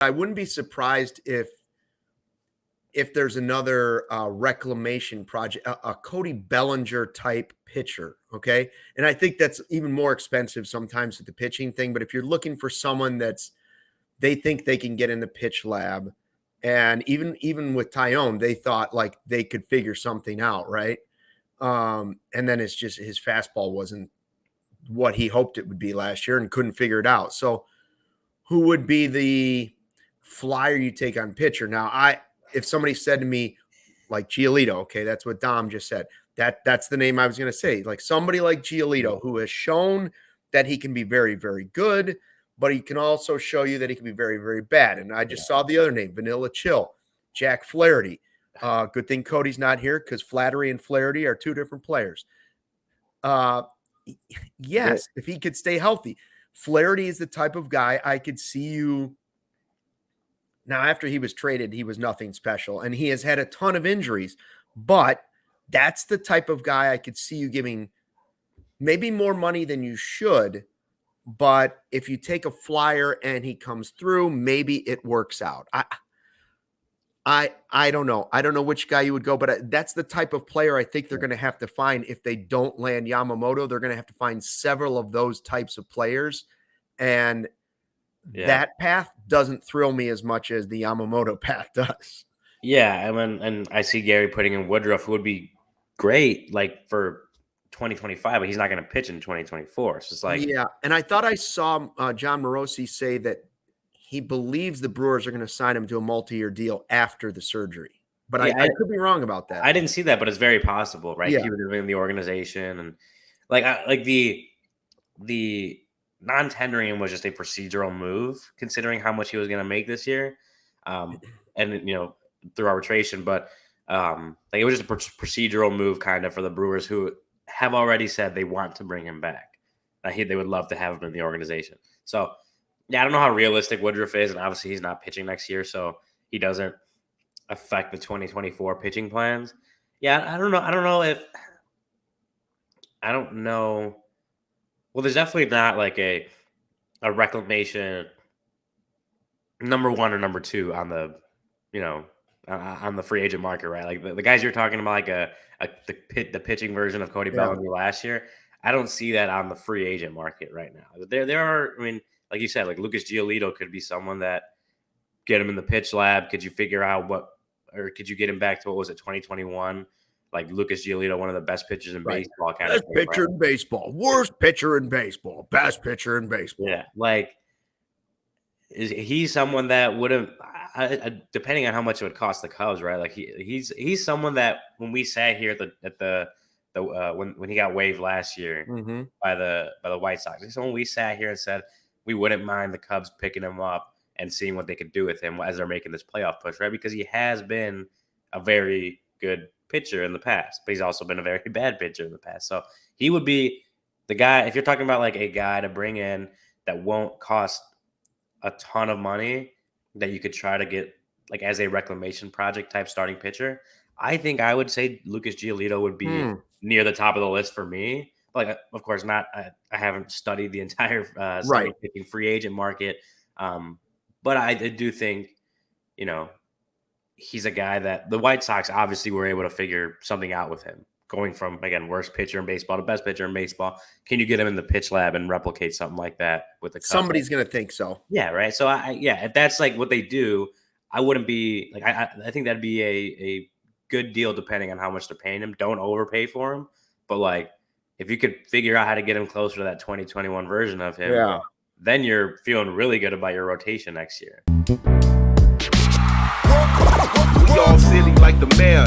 I wouldn't be surprised if there's another reclamation project, a Cody Bellinger type pitcher, okay? And I think that's even more expensive sometimes with the pitching thing. But if you're looking for someone they think they can get in the pitch lab, and even with Tyone, they thought like they could figure something out, right? And then it's just his fastball wasn't what he hoped it would be last year and couldn't figure it out. So who would be the flyer you take on pitcher? Now, if somebody said to me like Giolito, okay, that's what Dom just said. That's the name I was going to say. Like somebody like Giolito, who has shown that he can be very, very good, but he can also show you that he can be very, very bad. And I just saw the other name, Vanilla Chill, Jack Flaherty. Good thing Cody's not here because Flattery and Flaherty are two different players. Yes, if he could stay healthy. Flaherty is the type of guy I could see you. Now, after he was traded, he was nothing special, and he has had a ton of injuries. But that's the type of guy I could see you giving maybe more money than you should. But if you take a flyer and he comes through, maybe it works out. I don't know. I don't know which guy you would go, but that's the type of player I think they're going to have to find. If they don't land Yamamoto, they're going to have to find several of those types of players. And that path doesn't thrill me as much as the Yamamoto path does. Yeah, I mean, and I see Gary putting in Woodruff, who would be great, like for 2025, but he's not going to pitch in 2024. So it's like, yeah. And I thought I saw John Morosi say that he believes the Brewers are going to sign him to a multi-year deal after the surgery. But I could be wrong about that. I didn't see that, but it's very possible, right? Yeah. He was in the organization, and like the non-tendering was just a procedural move, considering how much he was going to make this year, and through arbitration. But it was just a procedural move, kind of, for the Brewers, who have already said they want to bring him back. They would love to have him in the organization. So, yeah, I don't know how realistic Woodruff is, and obviously he's not pitching next year, so he doesn't affect the 2024 pitching plans. Yeah, I don't know. Well, there's definitely not like a reclamation number one or number two on the, on the free agent market, right? Like the guys you're talking about, like the pitching version of Cody Bellinger last year. I don't see that on the free agent market right now. There are, I mean, like you said, like Lucas Giolito could be someone that get him in the pitch lab. Could you figure out or could you get him back to, what was it, 2021? Like Lucas Giolito, one of the best pitchers in baseball. Best pitcher in baseball. Worst pitcher in baseball. Best pitcher in baseball. Yeah. Like, is he someone that would have, depending on how much it would cost the Cubs, right? Like he's someone that when we sat here when he got waived last year by the White Sox, he's someone we sat here and said we wouldn't mind the Cubs picking him up and seeing what they could do with him as they're making this playoff push, right? Because he has been a very good pitcher in the past, but he's also been a very bad pitcher in the past. So he would be the guy, if you're talking about like a guy to bring in that won't cost a ton of money, that you could try to get like as a reclamation project type starting pitcher. I think I would say Lucas Giolito would be near the top of the list for me. Like, of course, not. I haven't studied the entire picking free agent market, but I do think, he's a guy that the White Sox obviously were able to figure something out with him, going from, again, worst pitcher in baseball to best pitcher in baseball. Can you get him in the pitch lab and replicate something like that with the Cubs? Somebody's going to think so. Yeah, right. So if that's like what they do, I wouldn't be like, I think that'd be a good deal depending on how much they're paying him. Don't overpay for him, but like if you could figure out how to get him closer to that 2021 version of him, then you're feeling really good about your rotation next year. We all silly like the mayor.